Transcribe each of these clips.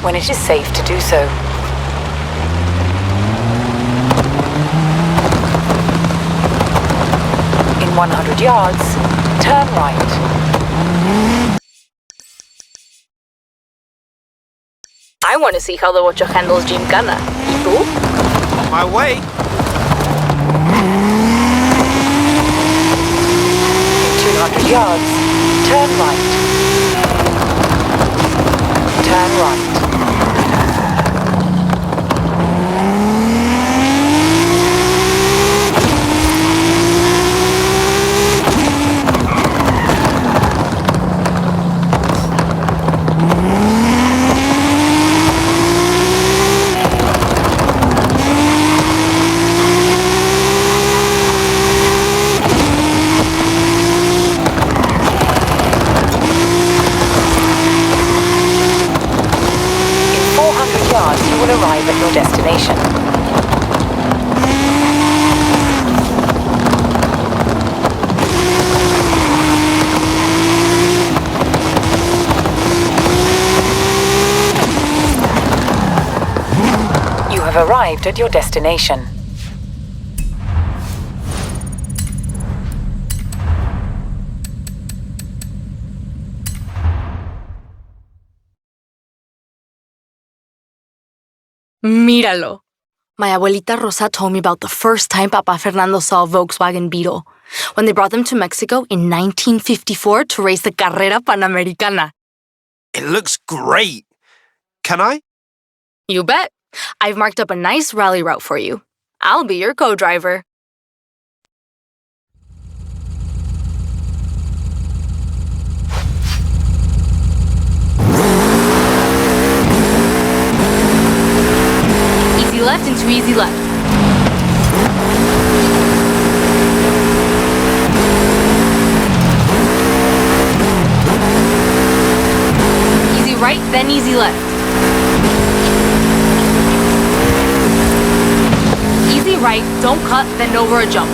when it is safe to do so. In 100 yards, turn right. I want to see how the Ocho handles Gymkhana. ¿Y tú? On my way. In 200 yards, turn right. Turn right. You will arrive at your destination. You have arrived at your destination. Míralo. My abuelita Rosa told me about the first time Papa Fernando saw a Volkswagen Beetle, when they brought them to Mexico in 1954 to race the Carrera Panamericana. It looks great. Can I? You bet. I've marked up a nice rally route for you. I'll be your co-driver. Easy left into easy left. Easy right, then easy left. Easy right, don't cut, then over a jump.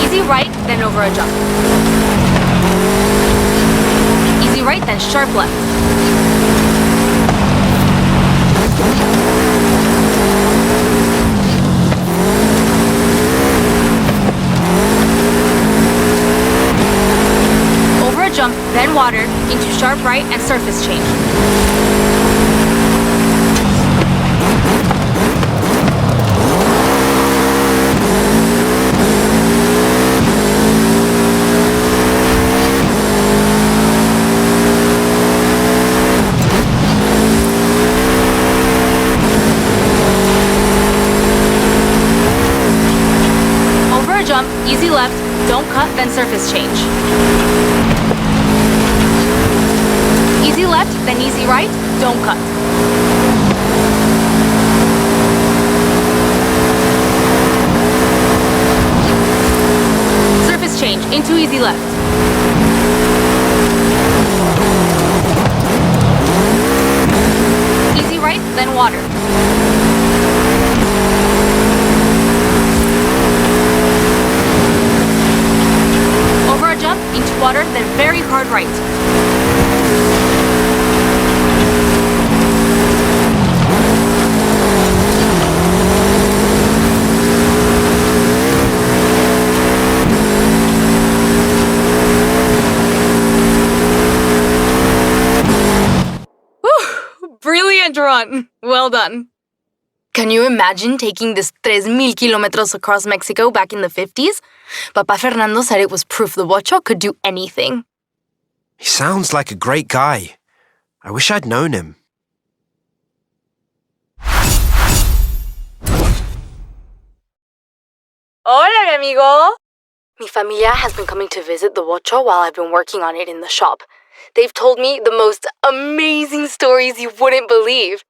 Easy right, then over a jump. Easy right, then sharp left. Over a jump, then water, into sharp right and surface change. Jump, easy left, don't cut, then surface change. Easy left, then easy right, don't cut. Surface change, into easy left. Easy right, then water. Jump into water, then very hard right. Whew, brilliant run. Well done. Can you imagine taking this 3,000 kilometers across Mexico back in the 50s? Papa Fernando said it was proof the Ocho could do anything. He sounds like a great guy. I wish I'd known him. Hola, mi amigo. Mi familia has been coming to visit the Ocho while I've been working on it in the shop. They've told me the most amazing stories you wouldn't believe.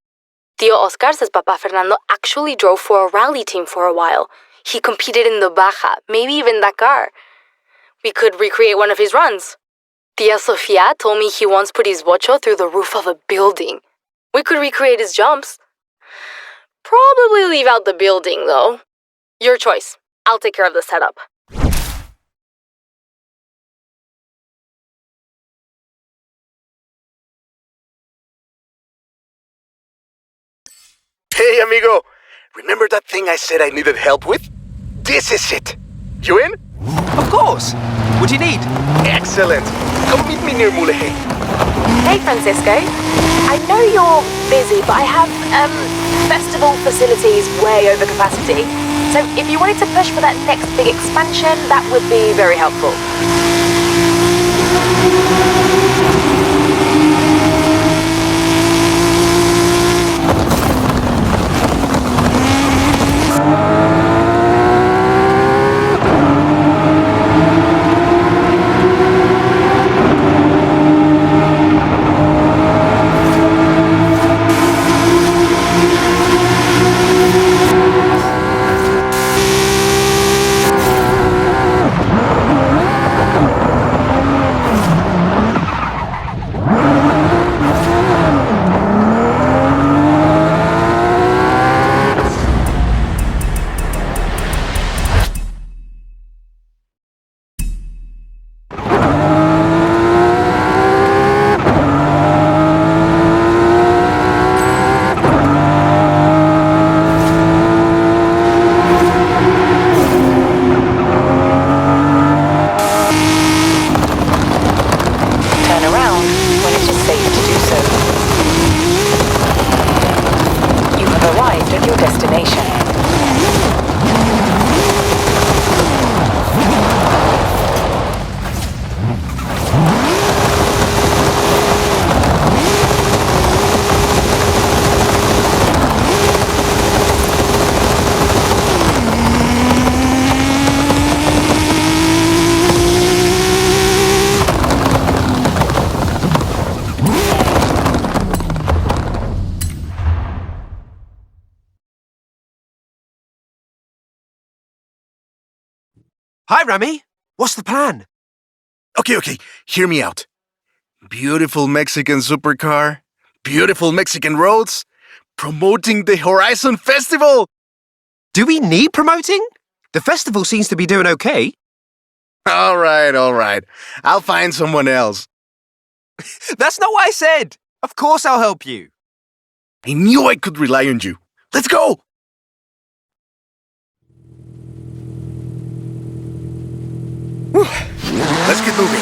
Tío Oscar says Papa Fernando actually drove for a rally team for a while. He competed in the Baja, maybe even Dakar. We could recreate one of his runs. Tia Sofia told me he once put his Ocho through the roof of a building. We could recreate his jumps. Probably leave out the building, though. Your choice. I'll take care of the setup. Hey, amigo. Remember that thing I said I needed help with? This is it. You in? Of course. What do you need? Excellent. Come meet me near Mulegé. Hey, Francisco. I know you're busy, but I have, festival facilities way over capacity. So if you wanted to push for that next big expansion, that would be very helpful. Hi, Rami. What's the plan? Okay. Hear me out. Beautiful Mexican supercar. Beautiful Mexican roads. Promoting the Horizon Festival. Do we need promoting? The festival seems to be doing okay. All right. I'll find someone else. That's not what I said. Of course I'll help you. I knew I could rely on you. Let's go! Whew. Let's get moving.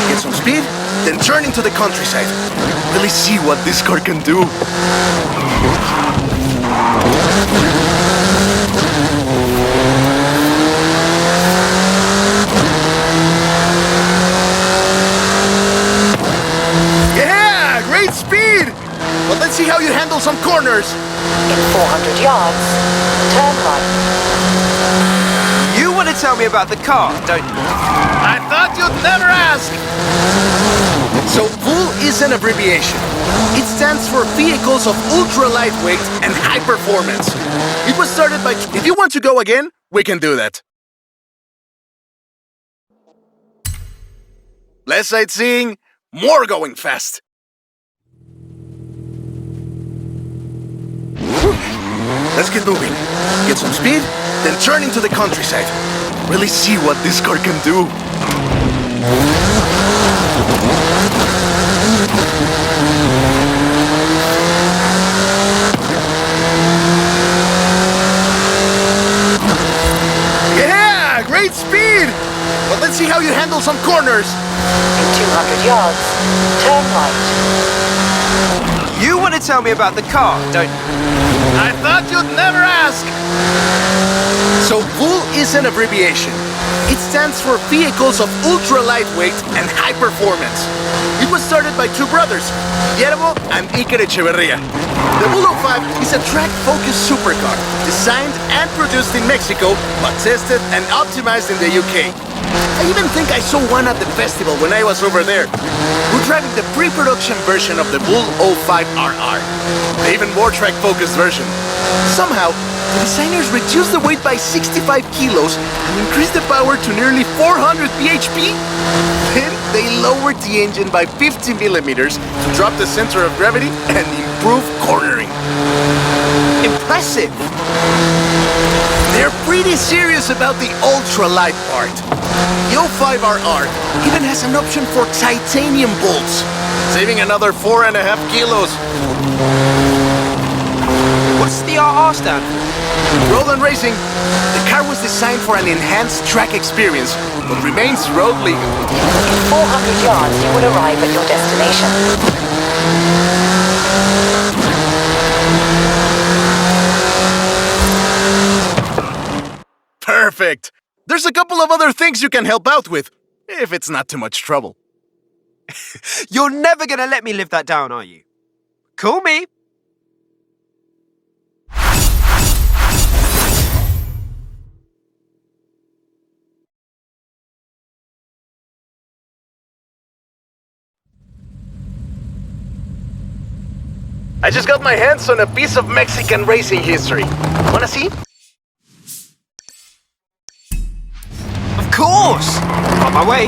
Get some speed, then turn into the countryside. Really see what this car can do. Yeah! Great speed! But let's see how you handle some corners. In 400 yards, turn right. You want to tell me about the car, don't you? I thought you'd never ask! So VUL is an abbreviation. It stands for Vehicles of Ultra Lightweight and High Performance. It was started by... If you want to go again, we can do that. Less sightseeing, more going fast. Let's get moving. Get some speed, then turn into the countryside. Really see what this car can do. Yeah! Great speed! But let's see how you handle some corners. In 200 yards, turn right. You want to tell me about the car, don't you? I thought you'd never ask! So VUL is an abbreviation. It stands for Vehicles of Ultra Lightweight and High Performance. It was started by two brothers, Guillermo and Iker Echeverria. The VUL 05 is a track-focused supercar designed and produced in Mexico, but tested and optimized in the UK. I even think I saw one at the festival when I was over there. We're driving the pre-production version of the VUL 05RR, the even more track-focused version. Somehow, the designers reduced the weight by 65 kilos and increased the power to nearly 400 bhp. Then they lowered the engine by 50 millimeters to drop the center of gravity and improve cornering. Impressive! They're pretty serious about the ultra-light part. The 05RR even has an option for titanium bolts, saving another 4.5 kilos. What's the RR stand for? Road and racing. The car was designed for an enhanced track experience, but remains road legal. In 400 yards, you will arrive at your destination. Perfect! There's a couple of other things you can help out with, if it's not too much trouble. You're never gonna let me live that down, are you? Call me. I just got my hands on a piece of Mexican racing history. Wanna see? Of course! On my way.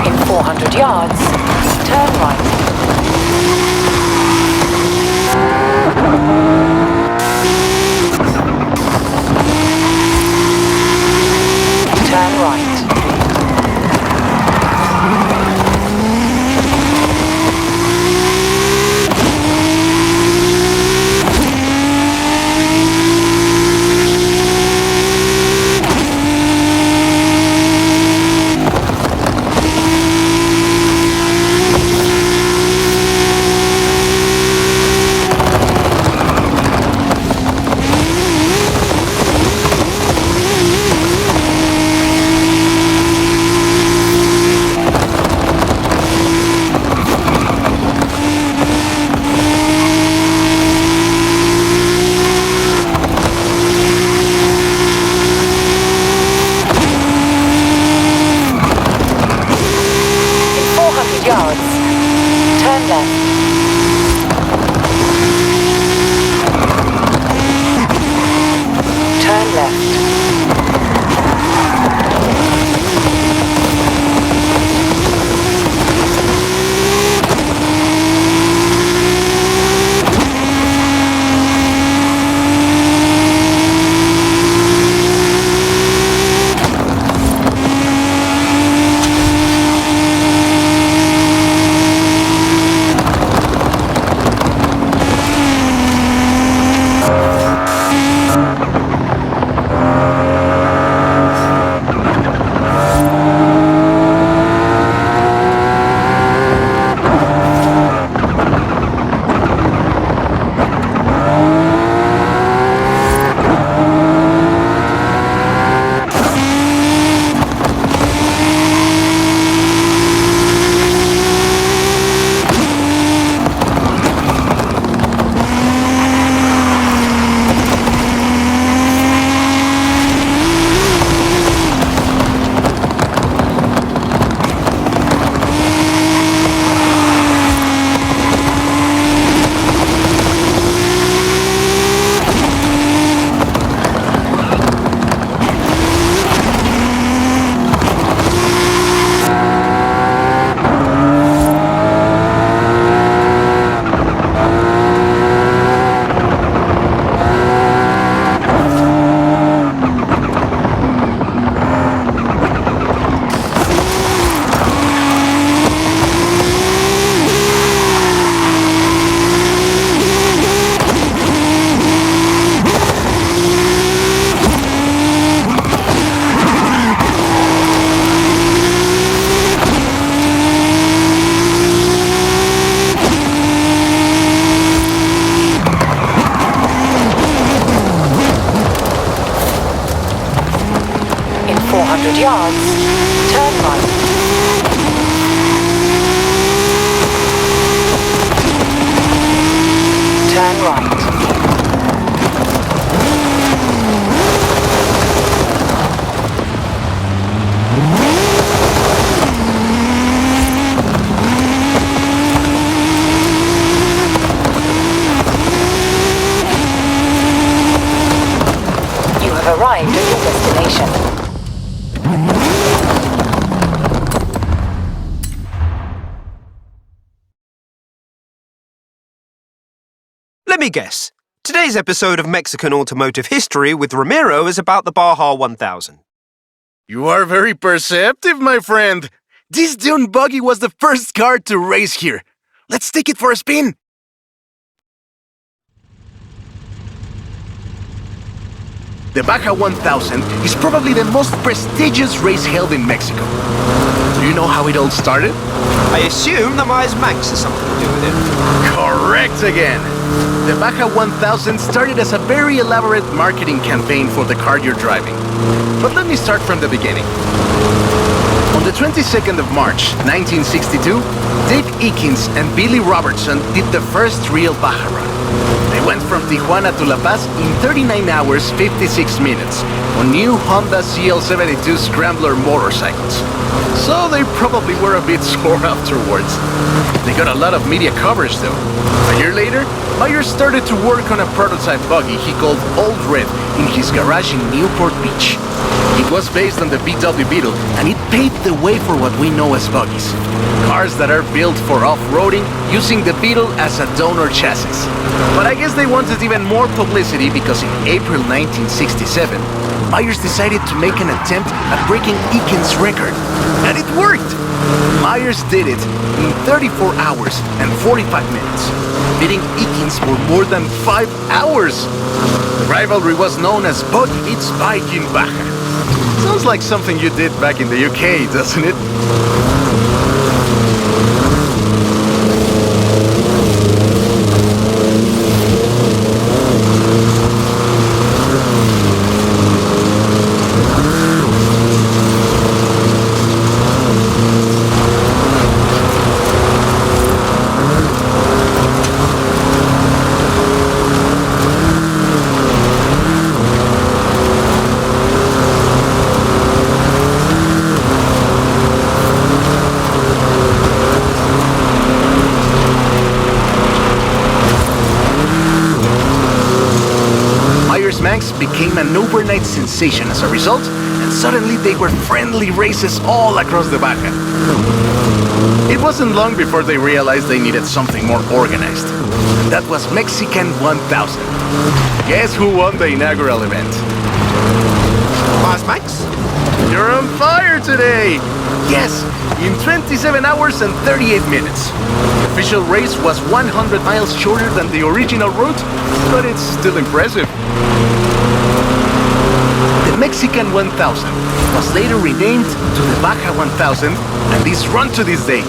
In 400 yards, turn right. Turn right. Let me guess. Today's episode of Mexican Automotive History with Ramiro is about the Baja 1000. You are very perceptive, my friend. This dune buggy was the first car to race here. Let's take it for a spin. The Baja 1000 is probably the most prestigious race held in Mexico. Do you know how it all started? I assume the Myers Manx has something to do with it. Correct again. The Baja 1000 started as a very elaborate marketing campaign for the car you're driving. But let me start from the beginning. On the 22nd of March, 1962, Dave Eakins and Billy Robertson did the first real Baja run. They went from Tijuana to La Paz in 39 hours, 56 minutes on new Honda CL72 Scrambler motorcycles. So they probably were a bit sore afterwards. They got a lot of media coverage though. A year later, Myers started to work on a prototype buggy he called Old Red in his garage in Newport Beach. It was based on the VW Beetle, and it paved the way for what we know as buggies. Cars that are built for off-roading using the Beetle as a donor chassis. But I guess they wanted even more publicity because in April 1967, Myers decided to make an attempt at breaking Eakins' record. And it worked! Myers did it in 34 hours and 45 minutes, beating Eakins for more than 5 hours. The rivalry was known as Buggy Beats Bike in Baja. Sounds like something you did back in the UK, doesn't it? Manx became an overnight sensation as a result, and suddenly they were friendly races all across the Baja. It wasn't long before they realized they needed something more organized. And that was Mexican 1000. Guess who won the inaugural event? Myers Manx? You're on fire today! Yes, in 27 hours and 38 minutes. The official race was 100 miles shorter than the original route, but it's still impressive. The Mexican 1000 was later renamed to the Baja 1000 and is run to this day.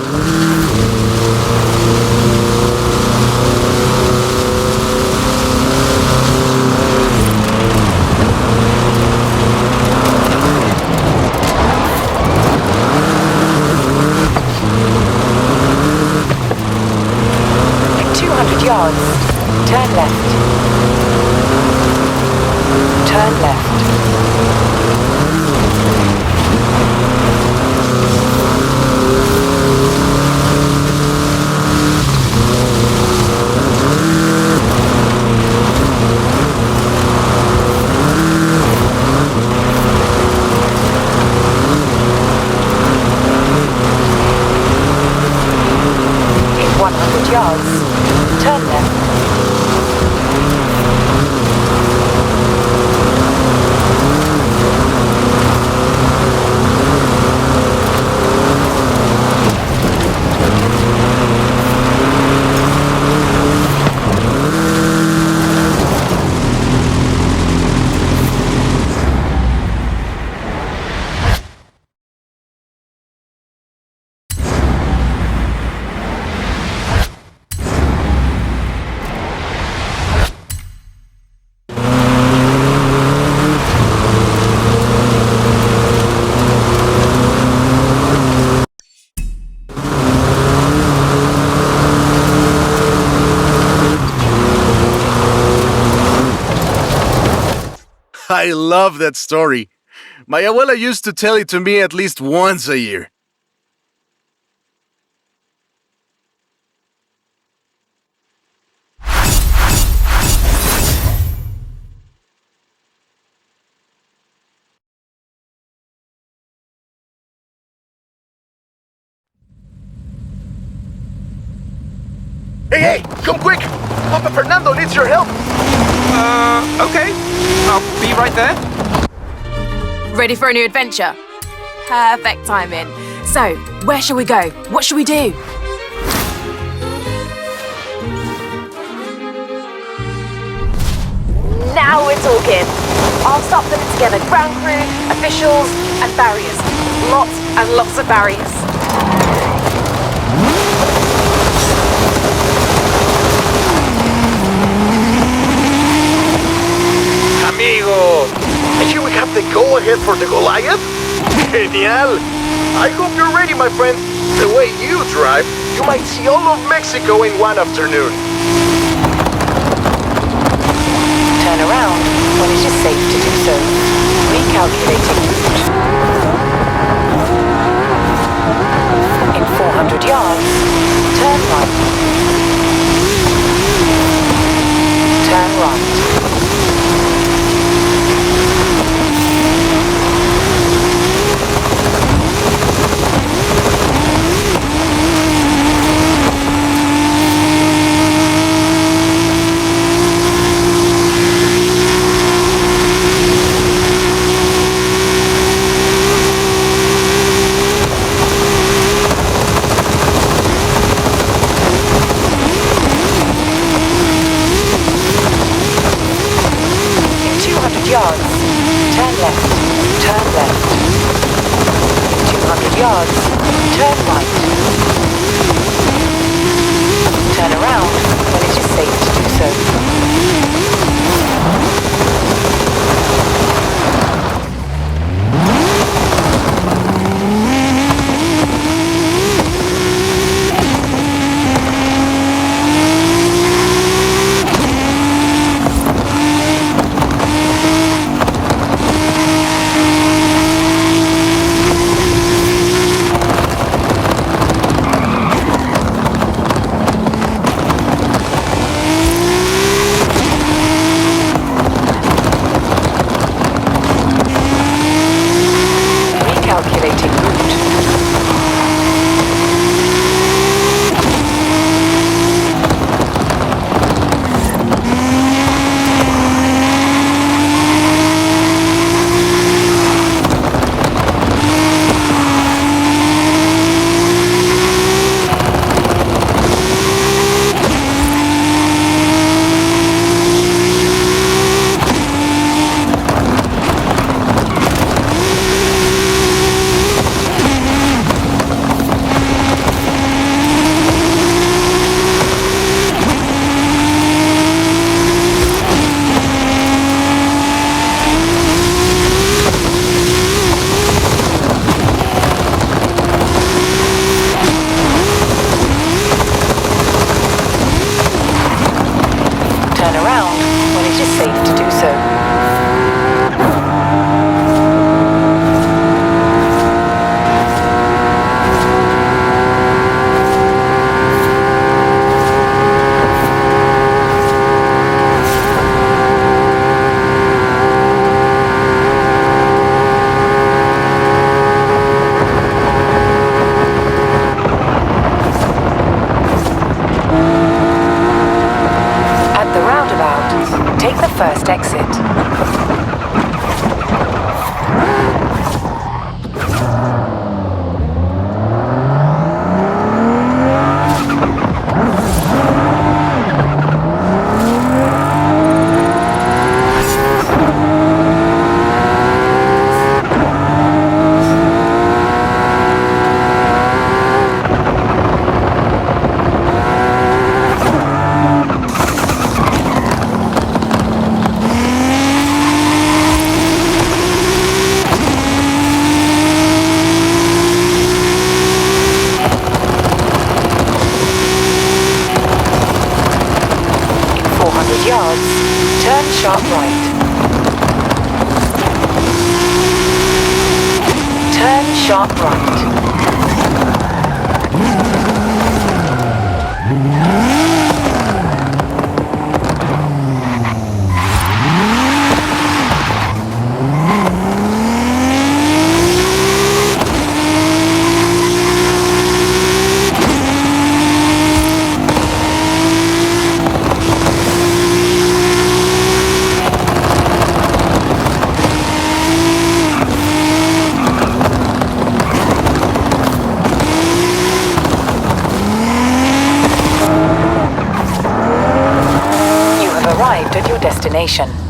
In 200 yards, turn left. Turn left. In 100 yards, turn left. I love that story. My abuela used to tell it to me at least once a year. Hey, come quick! Papa Fernando needs your help! Okay. I'll be right there. Ready for a new adventure? Perfect timing. So, where shall we go? What should we do? Now we're talking. I'll start putting together ground crew, officials, and barriers. Lots and lots of barriers. Amigo! And here we have the go-ahead for the Goliath? Genial! I hope you're ready, my friend. The way you drive, you might see all of Mexico in one afternoon. Turn around when it is safe to do so. Recalculating route. In 400 yards, turn right. Turn right. Yards, turn left, turn left. 200 yards, turn right. Turn around when it is safe to do so. Recalculating route. Turn around when it is safe to do so. At the roundabout, take the first exit. Yards, turn sharp right. Turn sharp right. destination.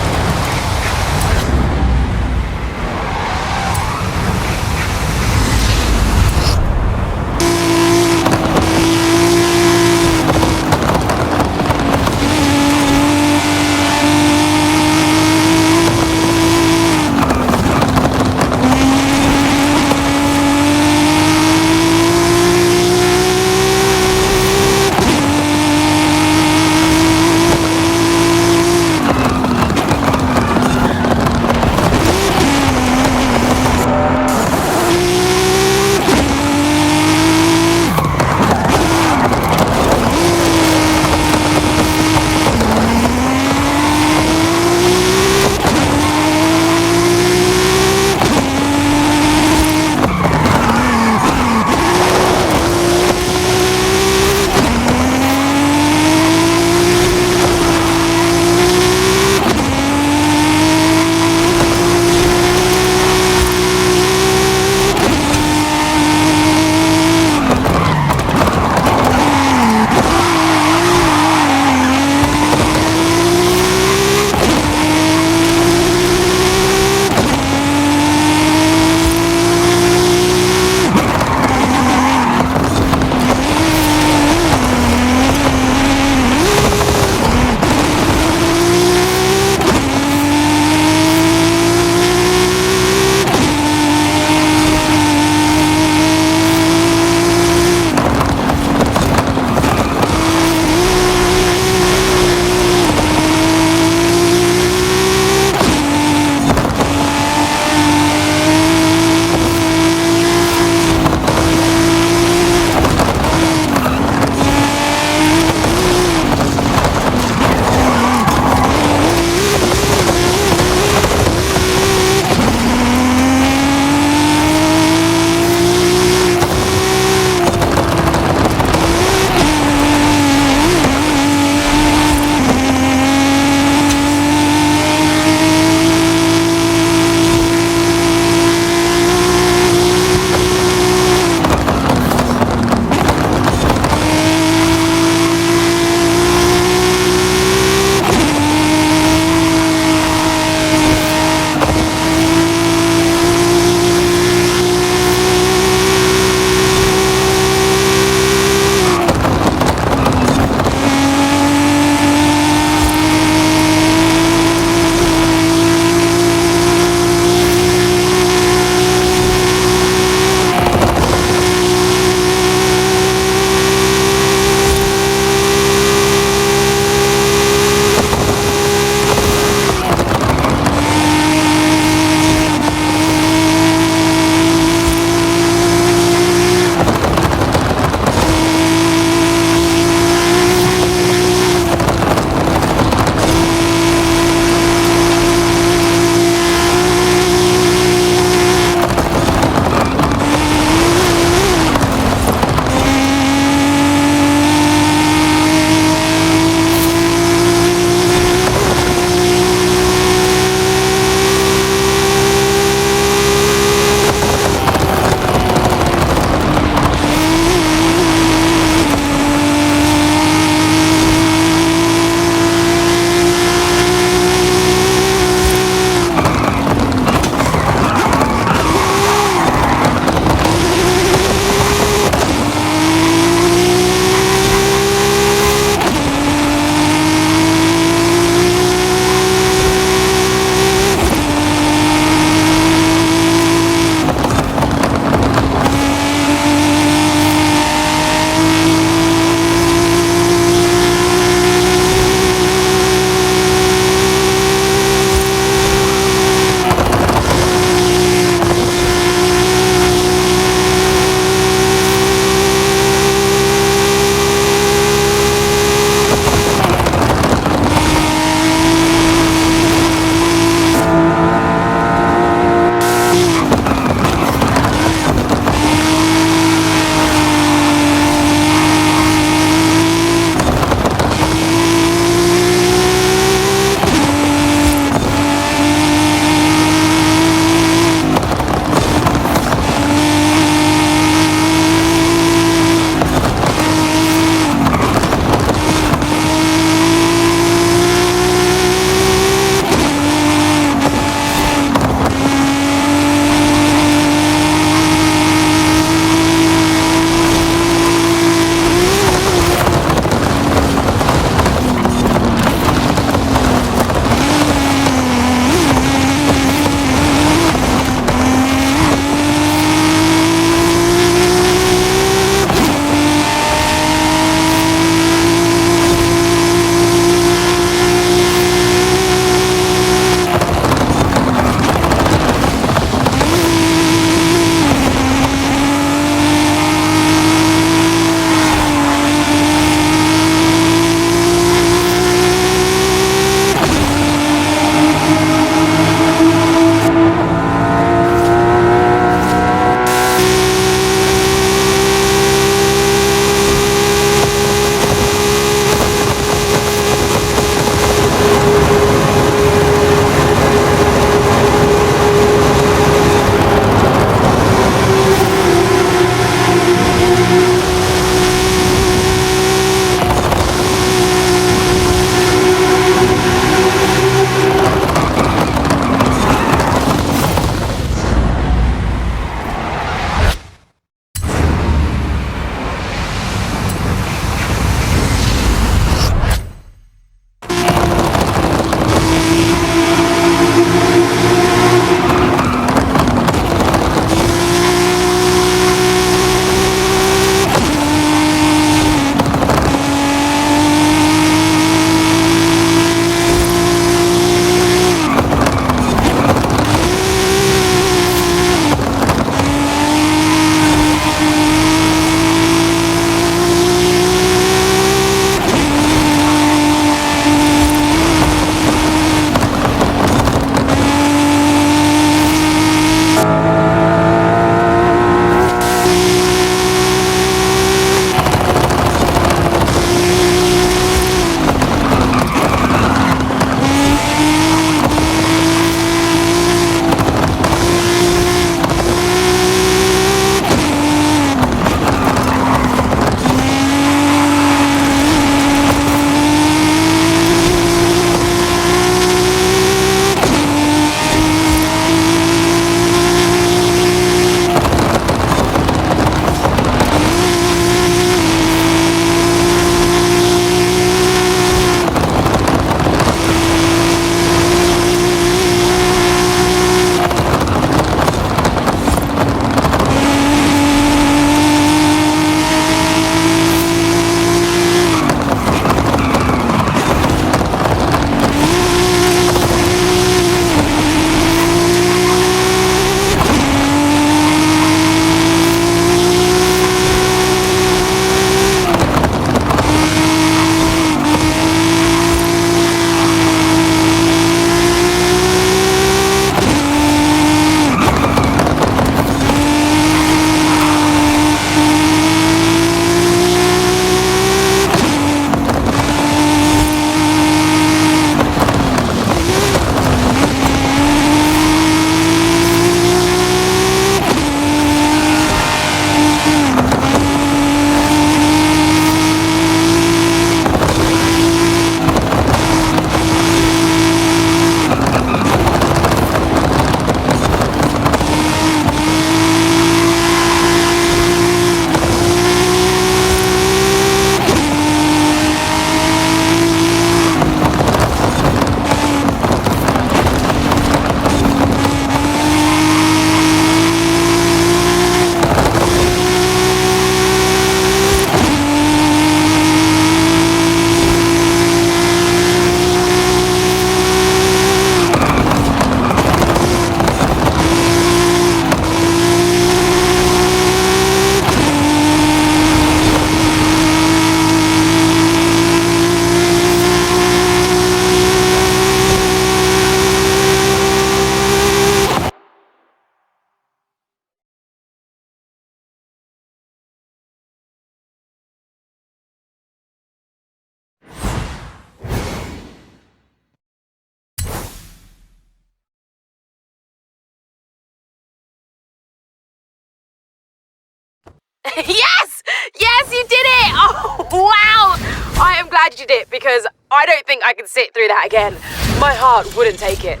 Yes! Yes, you did it! Oh, wow! I am glad you did it because I don't think I can sit through that again. My heart wouldn't take it.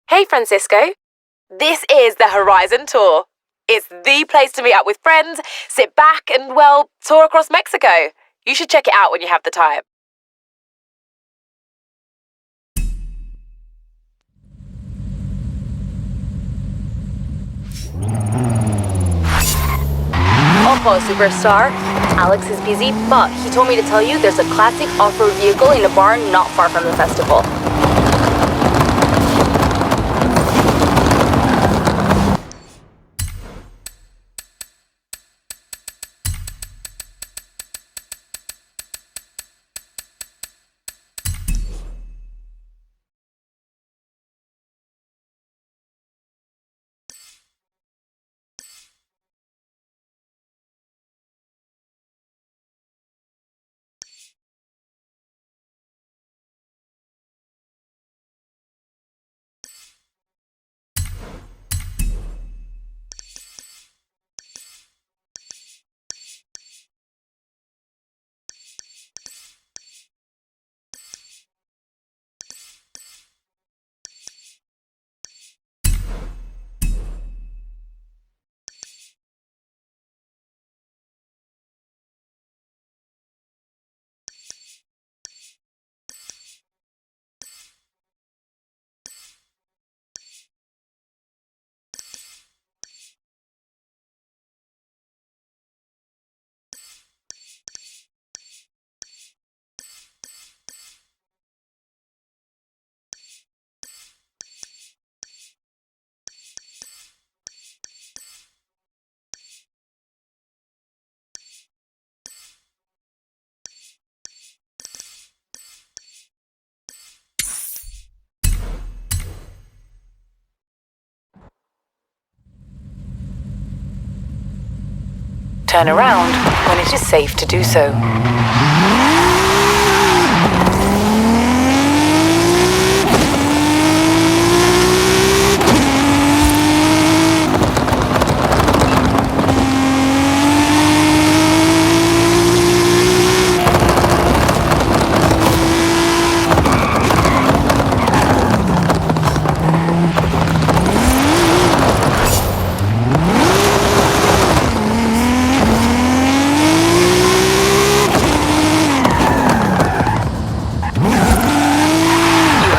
Hey, Francisco. This is the Horizon Tour. It's the place to meet up with friends, sit back and, well, tour across Mexico. You should check it out when you have the time. Ojo, superstar. Alex is busy, but he told me to tell you there's a classic off-road vehicle in a barn not far from the festival. Turn around when it is safe to do so.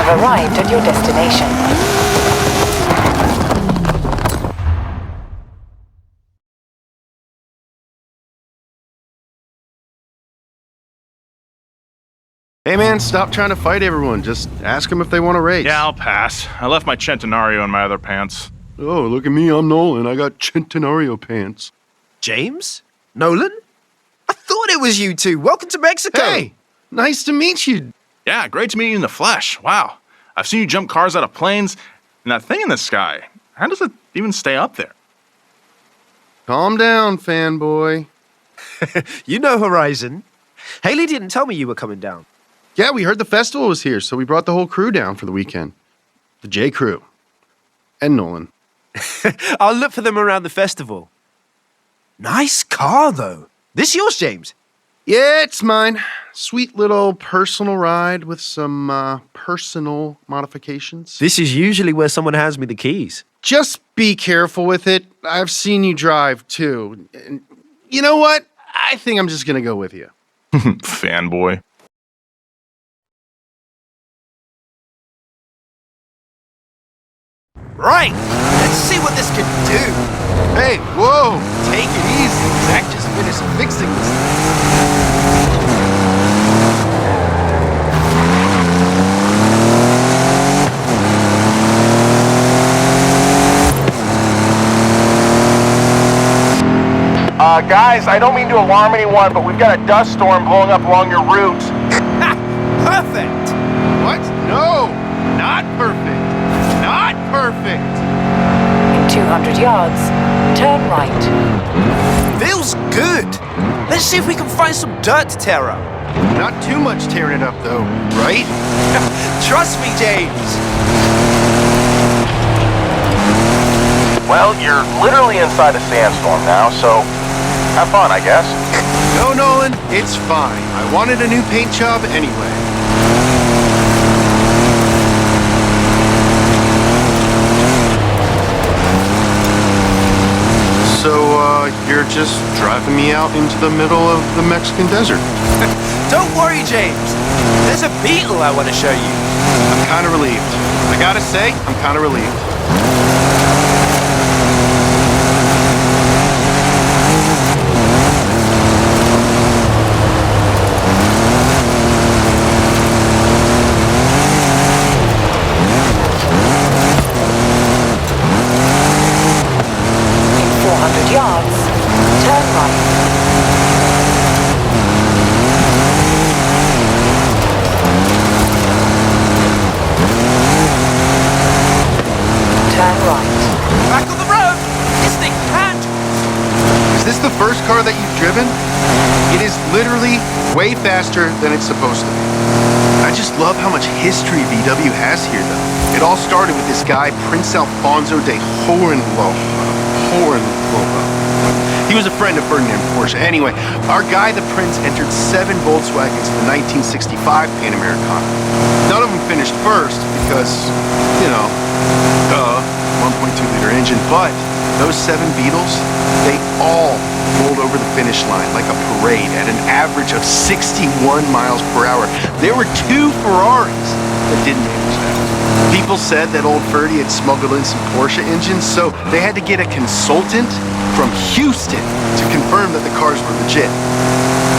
Arrived at your destination. Hey man, stop trying to fight everyone. Just ask them if they want to race. Yeah, I'll pass. I left my Centenario in my other pants. Oh, look at me, I'm Nolan. I got Centenario pants. James? Nolan? I thought it was you two. Welcome to Mexico. Hey, nice to meet you. Yeah, great to meet you in the flesh. Wow. I've seen you jump cars out of planes, and that thing in the sky. How does it even stay up there? Calm down, fanboy. You know Horizon. Haley didn't tell me you were coming down. Yeah, we heard the festival was here, so we brought the whole crew down for the weekend. The J crew. And Nolan. I'll look for them around the festival. Nice car, though. This yours, James? Yeah, it's mine. Sweet little personal ride with some personal modifications. This is usually where someone hands me the keys. Just be careful with it. I've seen you drive, too. And you know what? I think I'm just gonna go with you. Fanboy. Right, let's see what this can do. Hey, whoa! Take it easy. Zach just finished fixing this. Guys, I don't mean to alarm anyone, but we've got a dust storm blowing up along your route. Perfect. What? No! Not perfect! Not perfect! In 200 yards, turn right. Feels good. Let's see if we can find some dirt to tear up. Not too much tearing it up, though, right? Trust me, James. Well, you're literally inside a sandstorm now, so have fun, I guess. No, Nolan, it's fine. I wanted a new paint job anyway. So, you're just driving me out into the middle of the Mexican desert. Don't worry, James. There's a beetle I want to show you. I'm kind of relieved. I gotta say, I'm kind of relieved. In 400 yards, turn right. Turn right. Back on the road. This thing can't. Is this the first car that you've driven? It is literally way faster than it's supposed to be. I just love how much history VW has here, though. It all started with this guy, Prince Alfonso de Hohenlohe. He was a friend of Ferdinand Porsche. Anyway, our guy, the Prince, entered 7 Volkswagens in the 1965 Panamericana. None of them finished first because, you know, 1.2-liter engine, but those 7 Beetles, they all rolled over the finish line like a parade at an average of 61 miles per hour. There were 2 Ferraris that didn't manage that. People said that old Ferdy had smuggled in some Porsche engines, so they had to get a consultant from Houston to confirm that the cars were legit.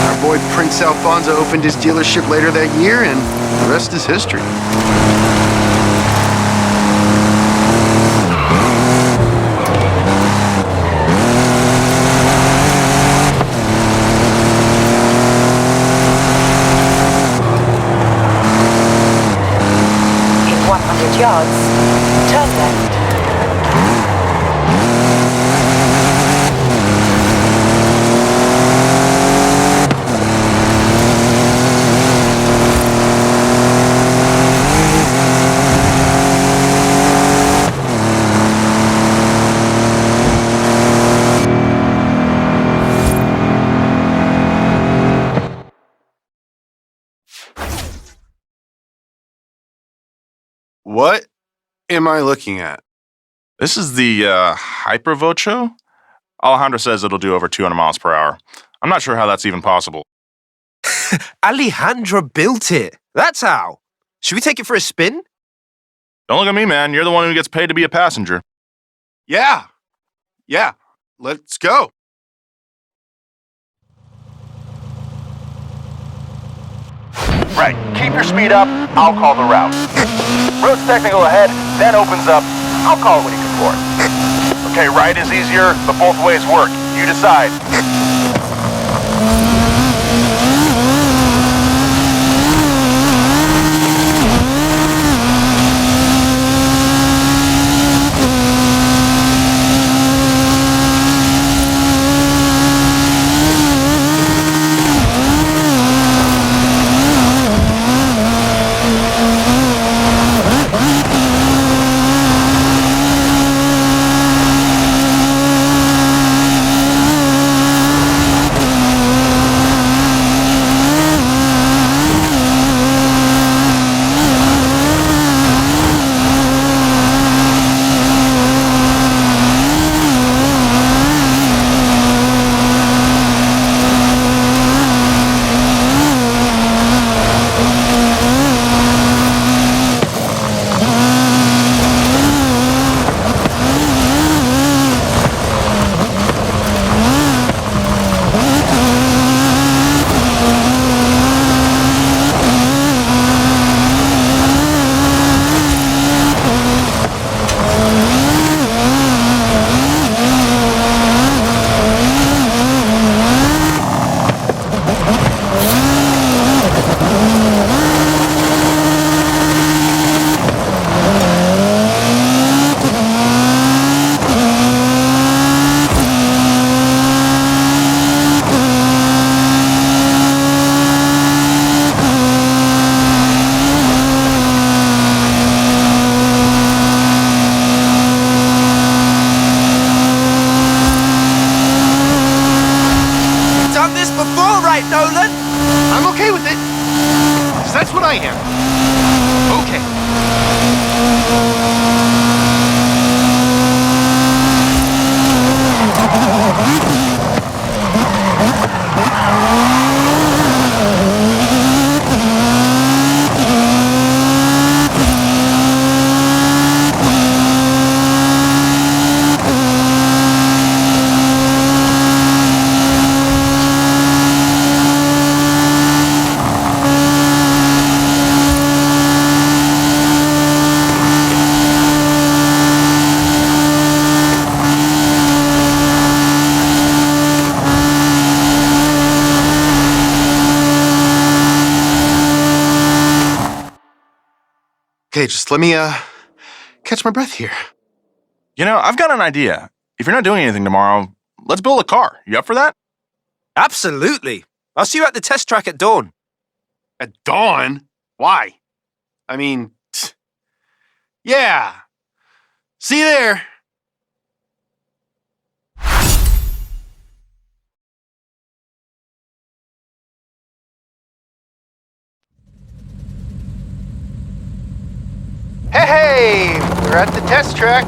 Our boy Prince Alfonso opened his dealership later that year, and the rest is history. In 100 yards, turn left. What am I looking at? This is the Hypervocho? Alejandro says it'll do over 200 miles per hour. I'm not sure how that's even possible. Alejandro built it. That's how. Should we take it for a spin? Don't look at me, man. You're the one who gets paid to be a passenger. Yeah, let's go. Right, keep your speed up, I'll call the route. Road's technical ahead, then opens up. I'll call it when you can for it. Okay, right is easier, but both ways work. You decide. All right, Nolan. I'm okay with it. 'Cause that's what I am. Okay. Okay, just let me catch my breath here. You know, I've got an idea. If you're not doing anything tomorrow, let's build a car. You up for that? Absolutely. I'll see you at the test track at dawn. At dawn? Why? I mean, yeah. See you there. Hey, we're at the test track.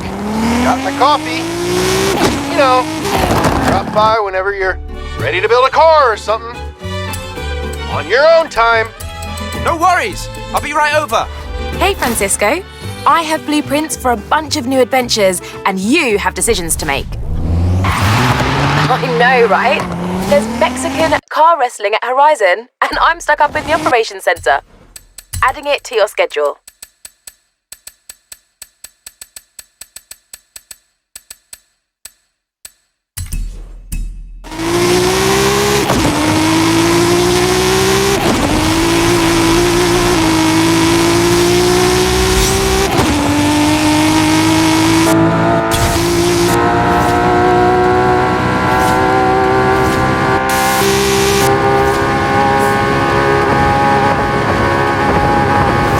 Got my coffee. You know, drop by whenever you're ready to build a car or something. On your own time. No worries. I'll be right over. Hey, Francisco. I have blueprints for a bunch of new adventures, and you have decisions to make. I know, right? There's Mexican car wrestling at Horizon, and I'm stuck up in the operations center. Adding it to your schedule.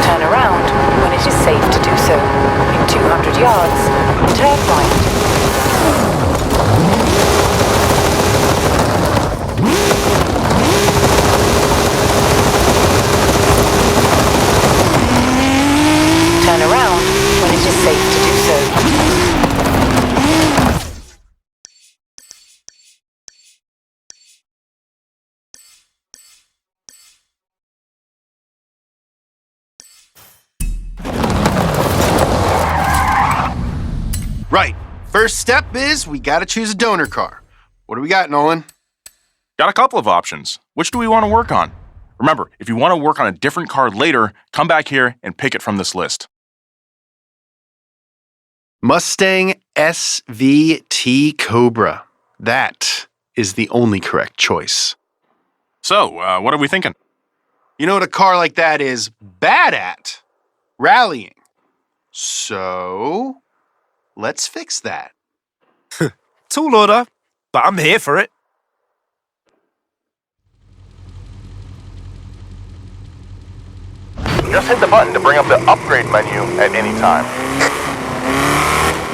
Turn around when it is safe to do so. In 200 yards, turn right. Turn around when it is safe to do so. Right. First step is we gotta choose a donor car. What do we got, Nolan? Got a couple of options. Which do we want to work on? Remember, if you want to work on a different car later, come back here and pick it from this list. Mustang SVT Cobra. That is the only correct choice. So, what are we thinking? You know what a car like that is bad at? Rallying. So, let's fix that. Tall order, but I'm here for it. Just hit the button to bring up the upgrade menu at any time.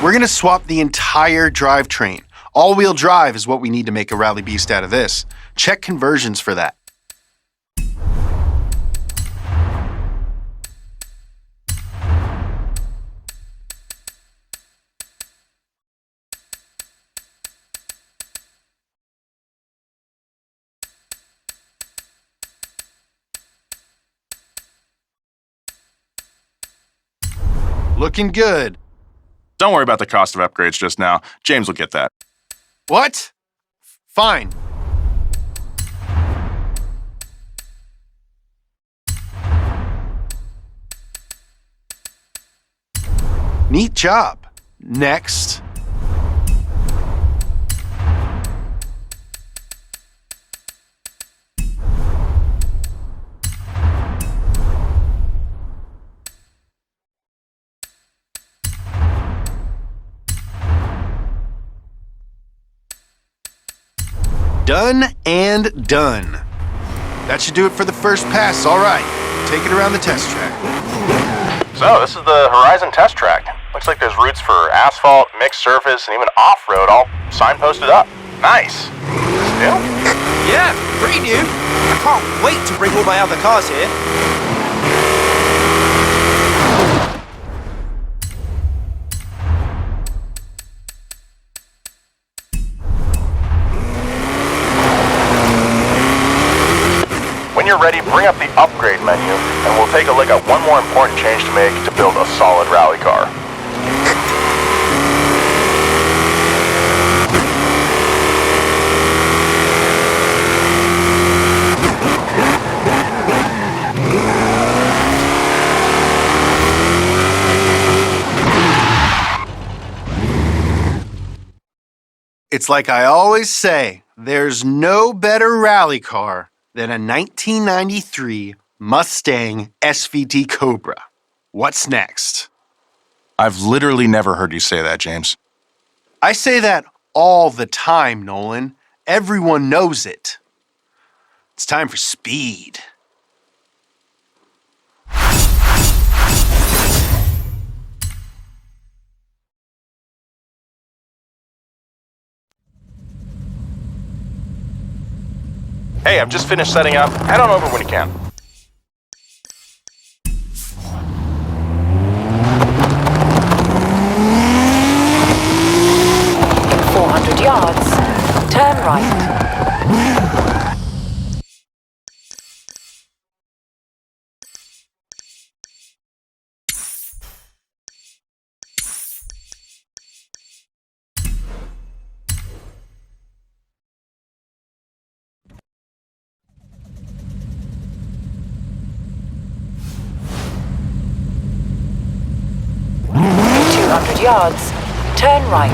We're gonna swap the entire drivetrain. All-wheel drive is what we need to make a rally beast out of this. Check conversions for that. Looking good. Don't worry about the cost of upgrades just now. James will get that. What? Fine. Neat job. Next. Done and done. That should do it for the first pass. All right. Take it around the test track. So, this is the Horizon test track. Looks like there's routes for asphalt, mixed surface, and even off-road all signposted up. Nice. Is this new? Yeah, pretty new. I can't wait to bring all my other cars here. When you're ready, bring up the upgrade menu, and we'll take a look at one more important change to make to build a solid rally car. It's like I always say, there's no better rally car than a 1993 Mustang SVT Cobra. What's next? I've literally never heard you say that, James. I say that all the time, Nolan. Everyone knows it. It's time for speed. Hey, I've just finished setting up. Head on over when you can. In 400 yards, turn right. In 200 yards, turn right.